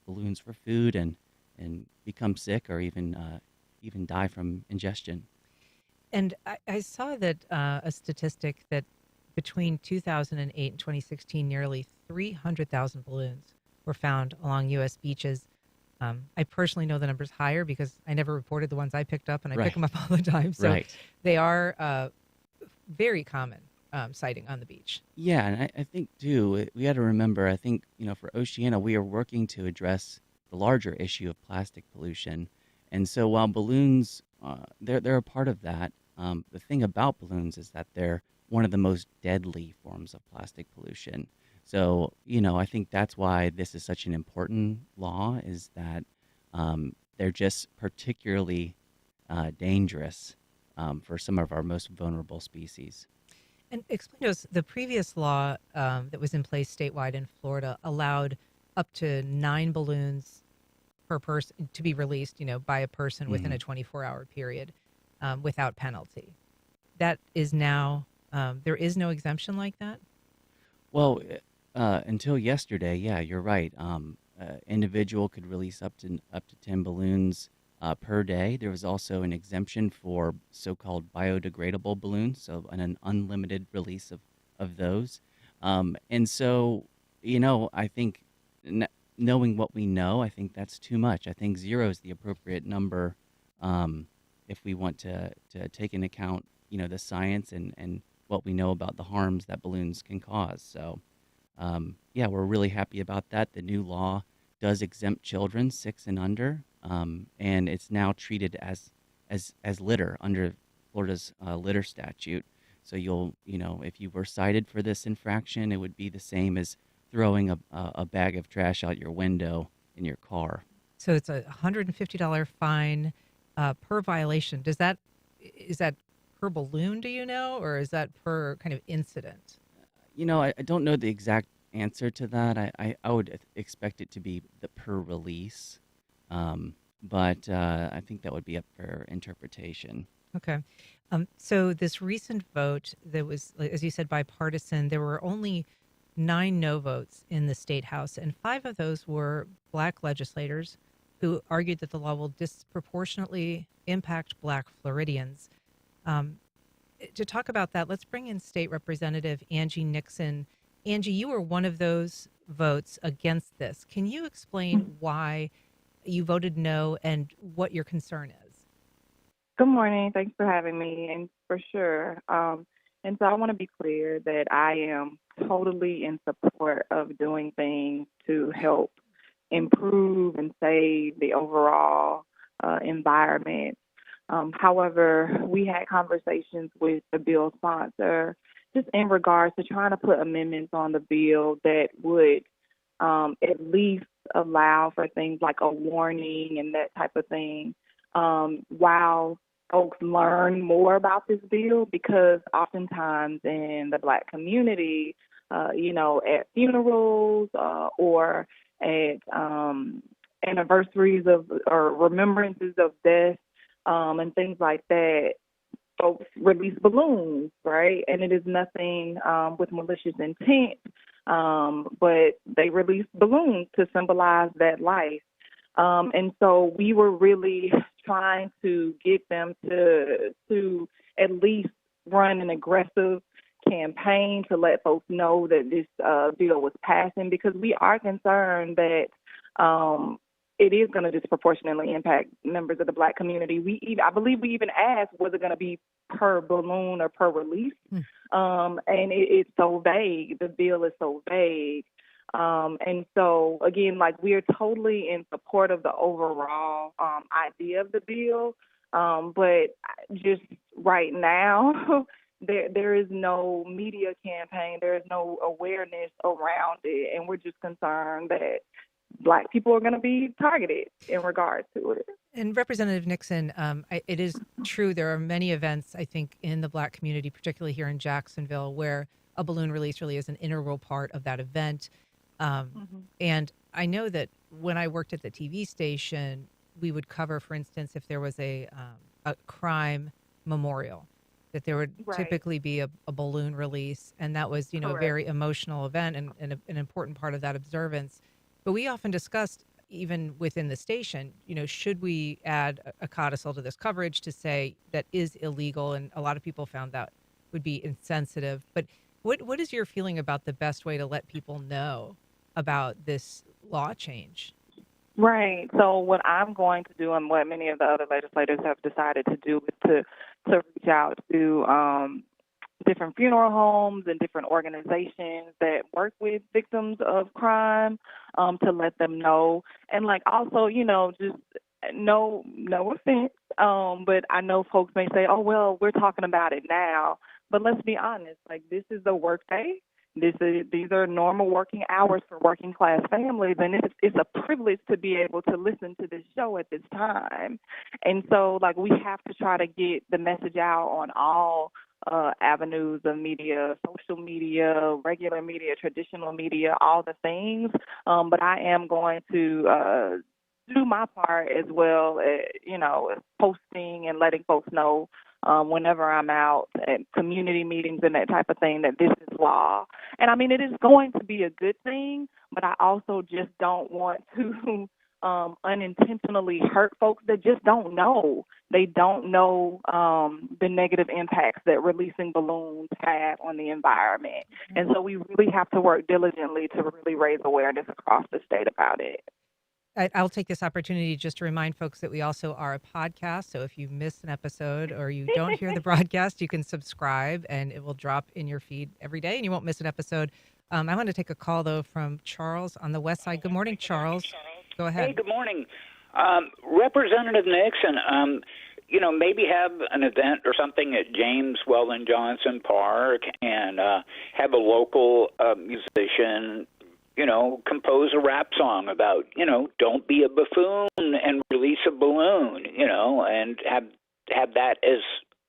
balloons for food and become sick or even die from ingestion. And I saw that a statistic that between 2008 and 2016, nearly 300,000 balloons were found along U.S. beaches. I personally know the number's higher because I never reported the ones I picked up, and I pick them up all the time. So they are very common sighting on the beach. Yeah, and I think, too, we got to remember, I think, for Oceana, we are working to address the larger issue of plastic pollution. And so while balloons, they're a part of that, the thing about balloons is that they're one of the most deadly forms of plastic pollution. So, I think that's why this is such an important law, is that they're just particularly dangerous for some of our most vulnerable species. And explain to us, the previous law that was in place statewide in Florida allowed up to 9 balloons per person to be released, by a person within a 24-hour period without penalty. That is now, there is no exemption like that? Well, until yesterday, yeah, you're right. Individual could release up to 10 balloons per day. There was also an exemption for so-called biodegradable balloons, so an unlimited release of those. And so, I think knowing what we know, I think that's too much. I think 0 is the appropriate number if we want to take into account, the science and what we know about the harms that balloons can cause. So, we're really happy about that. The new law does exempt children 6 and under, and it's now treated as litter under Florida's litter statute. So if you were cited for this infraction, it would be the same as throwing a bag of trash out your window in your car. So it's a $150 fine per violation. Is that per balloon, do you know, or is that per kind of incident? I don't know the exact answer to that. I would expect it to be the per release, but I think that would be up for interpretation. Okay. So this recent vote that was, as you said, bipartisan, there were only 9 no votes in the state house, and 5 of those were black legislators who argued that the law will disproportionately impact black Floridians. To talk about that, let's bring in State Representative Angie Nixon. Angie, you were one of those votes against this. Can you explain why you voted no and what your concern is? Good morning. Thanks for having me. And for sure. And so I want to be clear that I am totally in support of doing things to help improve and save the overall environment. However, we had conversations with the bill sponsor just in regards to trying to put amendments on the bill that would at least allow for things like a warning and that type of thing while folks learn more about this bill, because oftentimes in the Black community, at funerals or at anniversaries of or remembrances of death and things like that, folks release balloons, right? And it is nothing with malicious intent, but they release balloons to symbolize that life. And so we were really trying to get them to at least run an aggressive campaign to let folks know that this bill was passing, because we are concerned that it is going to disproportionately impact members of the Black community. I believe we even asked, was it going to be per balloon or per release? And it's so vague. The bill is so vague. And so, again, we are totally in support of the overall idea of the bill. But just right now, there is no media campaign. There is no awareness around it. And we're just concerned that Black people are going to be targeted in regards to it. And Representative Nixon, it is true there are many events, I think, in the Black community, particularly here in Jacksonville, where a balloon release really is an integral part of that event. And I know that when I worked at the TV station, we would cover, for instance, if there was a crime memorial, that there would typically be a balloon release. And that was, a very emotional event and an important part of that observance. But we often discussed, even within the station, should we add a codicil to this coverage to say that is illegal? And a lot of people found that would be insensitive. But what is your feeling about the best way to let people know about this law change? Right. So what I'm going to do, and what many of the other legislators have decided to do, is to reach out to different funeral homes and different organizations that work with victims of crime, to let them know. And also, just no offense, but I know folks may say, oh, well, we're talking about it now. But let's be honest, this is a work day. These are normal working hours for working class families, and it's a privilege to be able to listen to this show at this time. And so, we have to try to get the message out on all avenues of media, social media, regular media, traditional media, all the things. But I am going to do my part as well, posting and letting folks know whenever I'm out at community meetings and that type of thing, that this is law. And I mean, it is going to be a good thing, but I also just don't want to unintentionally hurt folks that just don't know. They don't know the negative impacts that releasing balloons have on the environment. And so we really have to work diligently to really raise awareness across the state about it. I'll take this opportunity just to remind folks that we also are a podcast. So if you miss an episode or you don't hear the broadcast, you can subscribe and it will drop in your feed every day and you won't miss an episode. I want to take a call, though, from Charles on the west side. Good morning, Charles. Go ahead. Hey, good morning. Representative Nixon, maybe have an event or something at James Weldon Johnson Park and have a local musician compose a rap song about, don't be a buffoon and release a balloon, and have that as,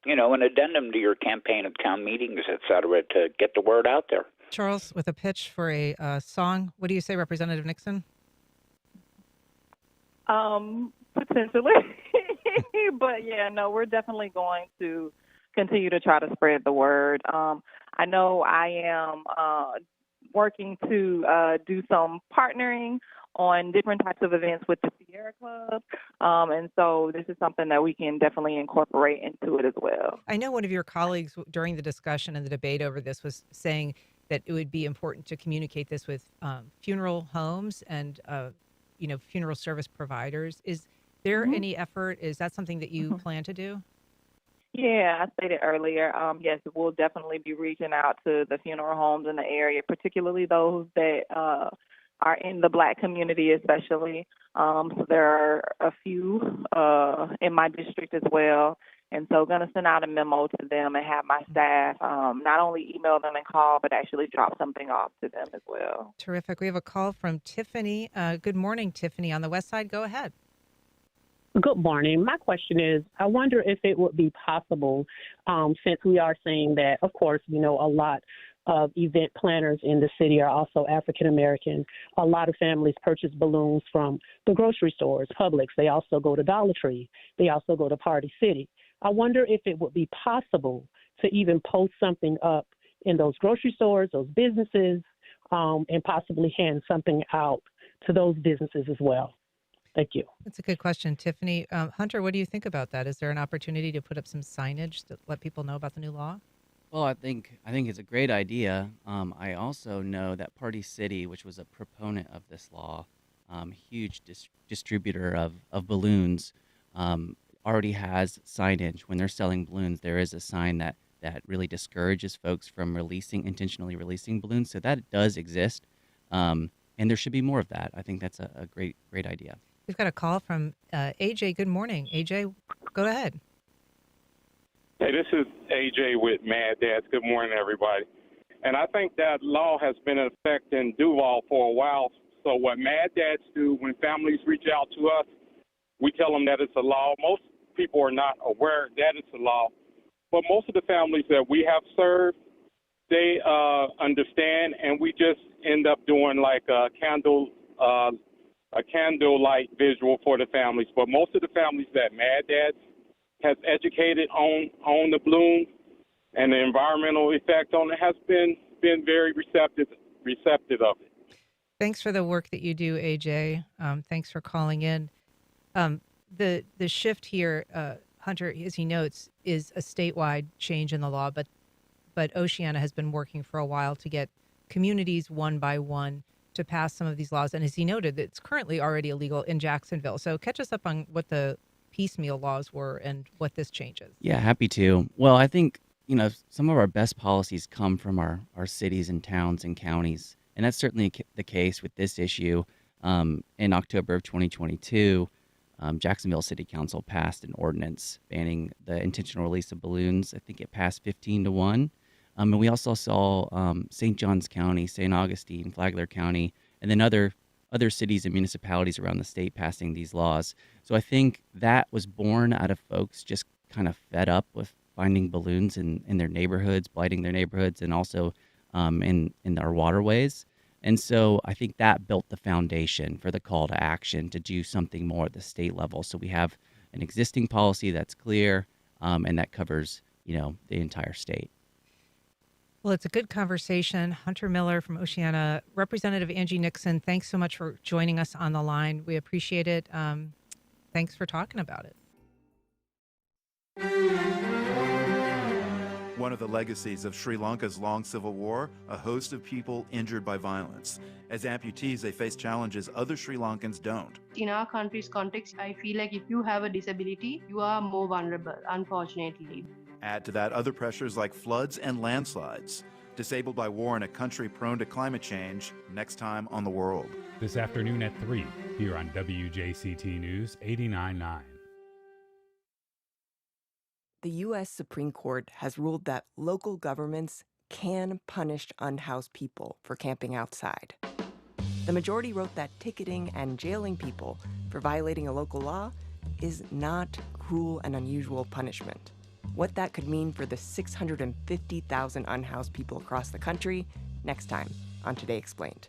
an addendum to your campaign at town meetings, et cetera, to get the word out there. Charles, with a pitch for a song, what do you say, Representative Nixon? Potentially. But yeah, no, we're definitely going to continue to try to spread the word. I know I am working to do some partnering on different types of events with the Sierra Club. And so this is something that we can definitely incorporate into it as well. I know one of your colleagues during the discussion and the debate over this was saying that it would be important to communicate this with funeral homes and, funeral service providers. Is there any effort? Is that something that you plan to do? Yeah, I stated earlier, yes, we'll definitely be reaching out to the funeral homes in the area, particularly those that are in the Black community especially. So there are a few in my district as well. And so going to send out a memo to them and have my staff not only email them and call, but actually drop something off to them as well. Terrific. We have a call from Tiffany. Good morning, Tiffany, on the west side. Go ahead. Good morning. My question is, I wonder if it would be possible, since we are seeing that, of course, a lot of event planners in the city are also African American. A lot of families purchase balloons from the grocery stores, Publix. They also go to Dollar Tree. They also go to Party City. I wonder if it would be possible to even post something up in those grocery stores, those businesses, and possibly hand something out to those businesses as well. Thank you. That's a good question, Tiffany. Hunter, what do you think about that? Is there an opportunity to put up some signage to let people know about the new law? Well, I think it's a great idea. I also know that Party City, which was a proponent of this law, huge distributor of balloons, already has signage. When they're selling balloons, there is a sign that really discourages folks from intentionally releasing balloons. So that does exist, and there should be more of that. I think that's a great idea. We've got a call from AJ. Good morning. AJ, go ahead. Hey, this is AJ with Mad Dads. Good morning, everybody. And I think that law has been in effect in Duval for a while. So what Mad Dads do when families reach out to us, we tell them that it's a law. Most people are not aware that it's a law. But most of the families that we have served, they understand, and we just end up doing like a candlelight visual for the families. But most of the families that Mad Dads has educated on the balloon and the environmental effect on it has been very receptive of it. Thanks for the work that you do, AJ. Thanks for calling in. The shift here, Hunter, as he notes, is a statewide change in the law, but Oceana has been working for a while to get communities one by one to pass some of these laws. And as he noted, it's currently already illegal in Jacksonville. So catch us up on what the piecemeal laws were and what this changes. Yeah, happy to. Well, I think, some of our best policies come from our cities and towns and counties. And that's certainly the case with this issue. In October of 2022, Jacksonville City Council passed an ordinance banning the intentional release of balloons. I think it passed 15-1. And we also saw St. Johns County, St. Augustine, Flagler County, and then other cities and municipalities around the state passing these laws. So I think that was born out of folks just kind of fed up with finding balloons in their neighborhoods, blighting their neighborhoods, and also in our waterways. And so I think that built the foundation for the call to action to do something more at the state level. So we have an existing policy that's clear and that covers, the entire state. Well, it's a good conversation. Hunter Miller from Oceana, Representative Angie Nixon, thanks so much for joining us on the line. We appreciate it. Thanks for talking about it. One of the legacies of Sri Lanka's long civil war, a host of people injured by violence. As amputees, they face challenges other Sri Lankans don't. In our country's context, I feel like if you have a disability, you are more vulnerable, unfortunately. Add to that other pressures like floods and landslides. Disabled by war in a country prone to climate change, next time on The World. This afternoon at 3, here on WJCT News 89.9. The U.S. Supreme Court has ruled that local governments can punish unhoused people for camping outside. The majority wrote that ticketing and jailing people for violating a local law is not cruel and unusual punishment. What that could mean for the 650,000 unhoused people across the country, next time on Today Explained.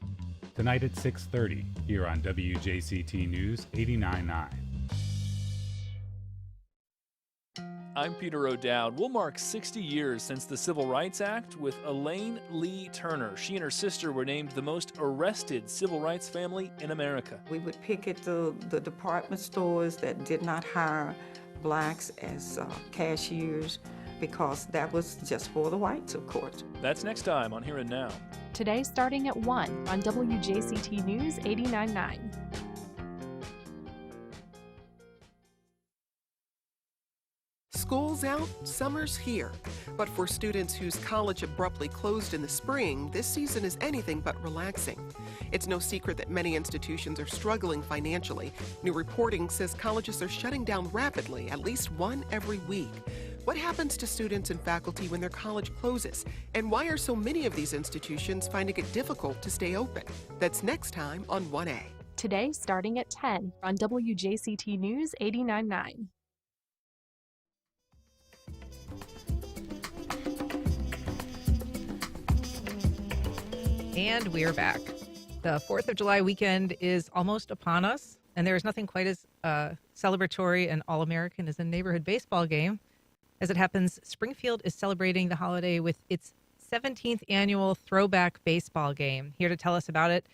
Tonight at 6:30 here on WJCT News 89.9. I'm Peter O'Dowd. We'll mark 60 years since the Civil Rights Act with Elaine Lee Turner. She and her sister were named the most arrested civil rights family in America. We would picket the department stores that did not hire blacks as cashiers because that was just for the whites, of course. That's next time on Here and Now. Today starting at 1 on WJCT News 89.9. School's out, summer's here. But for students whose college abruptly closed in the spring, this season is anything but relaxing. It's no secret that many institutions are struggling financially. New reporting says colleges are shutting down rapidly, at least one every week. What happens to students and faculty when their college closes? And why are so many of these institutions finding it difficult to stay open? That's next time on 1A. Today starting at 10 on WJCT News 89.9. And we're back. The 4th of July weekend is almost upon us, and there is nothing quite as celebratory and all-American as a neighborhood baseball game. As it happens, Springfield is celebrating the holiday with its 17th annual throwback baseball game. Here to tell us about it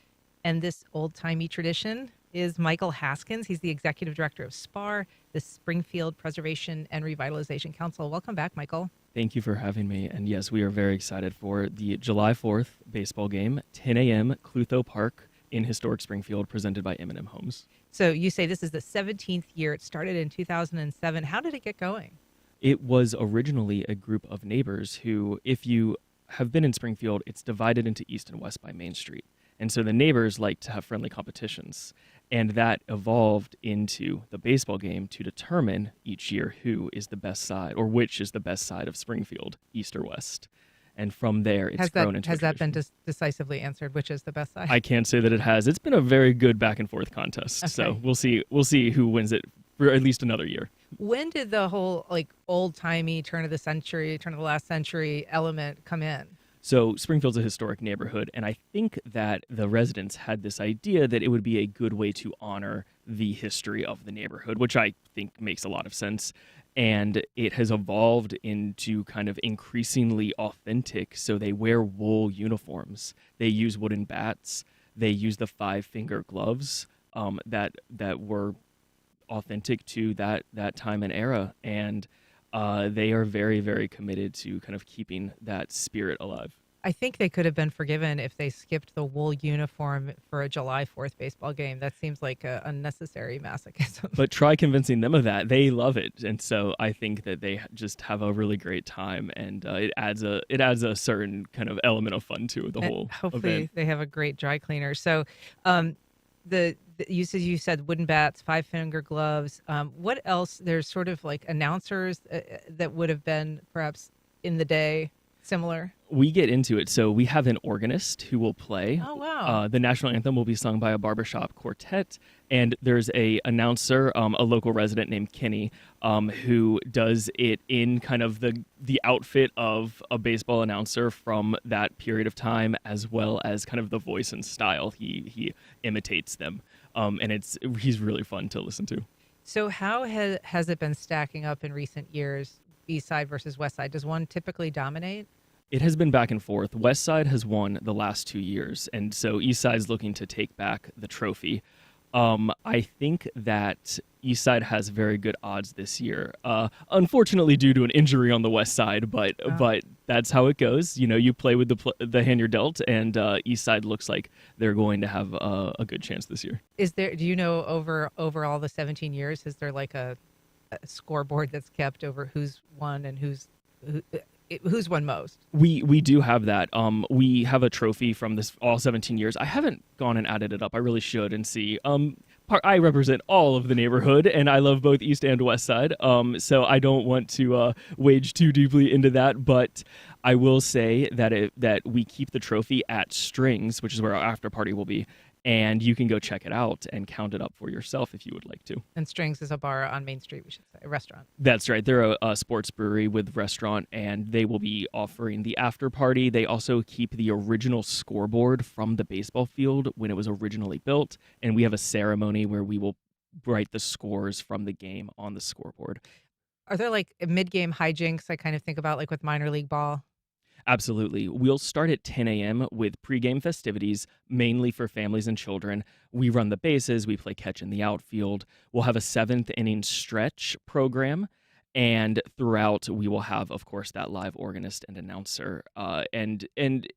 and this old-timey tradition is Michael Haskins. He's the executive director of SPAR, the Springfield Preservation and Revitalization Council. Welcome back, Michael. Thank you for having me. And yes, we are very excited for the July 4th baseball game, 10 a.m., Clutho Park in historic Springfield, presented by M&M Homes. So you say this is the 17th year. It started in 2007. How did it get going? It was originally a group of neighbors who, if you have been in Springfield, it's divided into East and West by Main Street. And so the neighbors like to have friendly competitions. And that evolved into the baseball game to determine each year who is the best side, or which is the best side of Springfield, East or West. And from there, it's grown into Has that been decisively answered, which is the best side? I can't say that it has. It's been a very good back and forth contest. Okay. So we'll see who wins it for at least another year. When did the whole old-timey turn of the last century element come in? So Springfield's a historic neighborhood, and I think that the residents had this idea that it would be a good way to honor the history of the neighborhood, which I think makes a lot of sense. And it has evolved into kind of increasingly authentic. So they wear wool uniforms. They use wooden bats. They use the 5-finger gloves that were authentic to that time and era. And they are very, very committed to kind of keeping that spirit alive. I think they could have been forgiven if they skipped the wool uniform for a July 4th baseball game. That seems like a unnecessary masochism. But try convincing them of that. They love it. And so I think that they just have a really great time, and it adds a certain kind of element of fun to the whole hopefully event. They have a great dry cleaner. So you said wooden bats, 5-finger gloves. What else? There's sort of like announcers that would have been perhaps in the day similar. We get into it. So we have an organist who will play. Oh, wow. The national anthem will be sung by a barbershop quartet. And there's a announcer, a local resident named Kenny, who does it in kind of the outfit of a baseball announcer from that period of time, as well as kind of the voice and style. He imitates them. And he's really fun to listen to. So how has it been stacking up in recent years, East Side versus West Side? Does one typically dominate? It has been back and forth. West Side has won the last 2 years, and so East Side's looking to take back the trophy. I think that East Side has very good odds this year, unfortunately due to an injury on the West Side, but that's how it goes. You know, you play with the hand you're dealt, and East Side looks like they're going to have a good chance this year. Do you know over all the 17 years, is there like a scoreboard that's kept over who's won and who's won most? We do have that. We have a trophy from all 17 years. I haven't gone and added it up. I really should and see. I represent all of the neighborhood, and I love both East and West Side. So I don't want to wade too deeply into that, but I will say that we keep the trophy at Strings, which is where our after party will be, And you can go check it out and count it up for yourself if you would like to. And Strings is a bar on Main Street, we should say, a restaurant. That's right. They're a sports brewery with restaurant, and they will be offering the after party. They also keep the original scoreboard from the baseball field when it was originally built, and we have a ceremony where we will write the scores from the game on the scoreboard. Are there like mid-game hijinks I kind of think about like with minor league ball? Absolutely. We'll start at 10 a.m. with pregame festivities, mainly for families and children. We run the bases, we play catch in the outfield. We'll have a 7th inning stretch program, and throughout we will have, of course, that live organist and announcer. And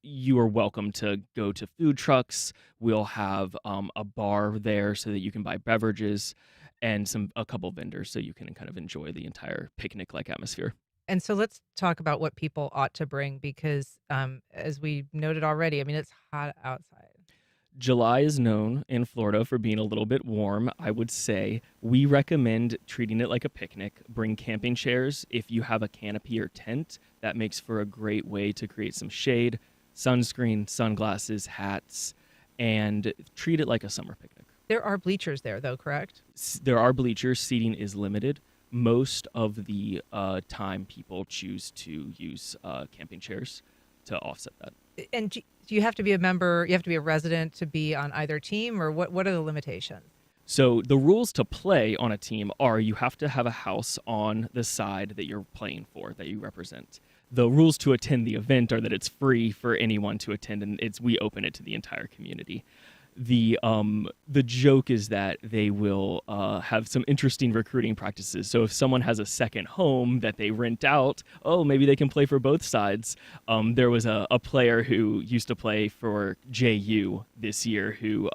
you are welcome to go to food trucks. We'll have a bar there so that you can buy beverages, and a couple vendors so you can kind of enjoy the entire picnic-like atmosphere. And so let's talk about what people ought to bring because, as we noted already, I mean, it's hot outside. July is known in Florida for being a little bit warm. I would say we recommend treating it like a picnic. Bring camping chairs. If you have a canopy or tent, that makes for a great way to create some shade, sunscreen, sunglasses, hats, and treat it like a summer picnic. There are bleachers there, though, correct? There are bleachers. Seating is limited. Most of the time people choose to use camping chairs to offset that. And do you have to be a member, you have to be a resident to be on either team, or what are the limitations? So the rules to play on a team are you have to have a house on the side that you're playing for, that you represent. The rules to attend the event are that it's free for anyone to attend, and we open it to the entire community. The joke is that they will have some interesting recruiting practices. So if someone has a second home that they rent out, maybe they can play for both sides. There was a player who used to play for JU this year who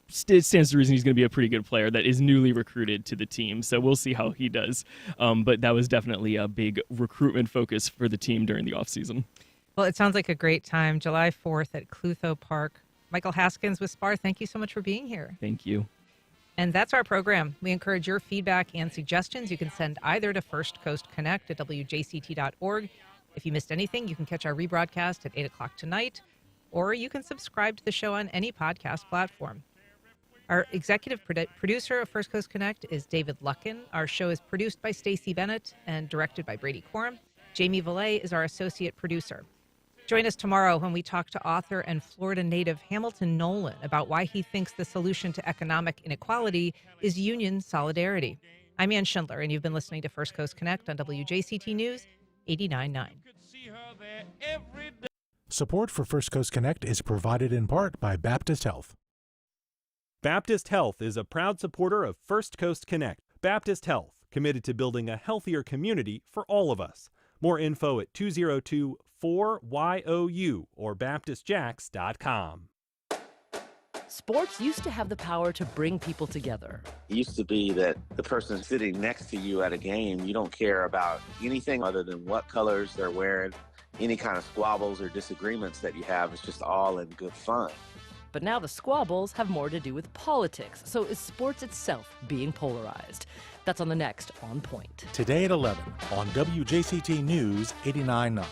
stands to reason he's going to be a pretty good player that is newly recruited to the team. So we'll see how he does. But that was definitely a big recruitment focus for the team during the offseason. Well, it sounds like a great time. July 4th at Clutho Park. Michael Haskins with SPAR, thank you so much for being here. Thank you. And that's our program. We encourage your feedback and suggestions. You can send either to First Coast Connect at WJCT.org. If you missed anything, you can catch our rebroadcast at 8 o'clock tonight, or you can subscribe to the show on any podcast platform. Our executive producer of First Coast Connect is David Luckin. Our show is produced by Stacey Bennett and directed by Brady Coram. Jamie Valet is our associate producer. Join us tomorrow when we talk to author and Florida native Hamilton Nolan about why he thinks the solution to economic inequality is union solidarity. I'm Ann Schindler, and you've been listening to First Coast Connect on WJCT News 89.9. Support for First Coast Connect is provided in part by Baptist Health. Baptist Health is a proud supporter of First Coast Connect. Baptist Health, committed to building a healthier community for all of us. More info at 202-4YOU or BaptistJax.com. Sports used to have the power to bring people together. It used to be that the person sitting next to you at a game, you don't care about anything other than what colors they're wearing, any kind of squabbles or disagreements that you have. It's just all in good fun. But now the squabbles have more to do with politics. So is sports itself being polarized? That's on the next On Point. Today at 11 on WJCT News 89.9.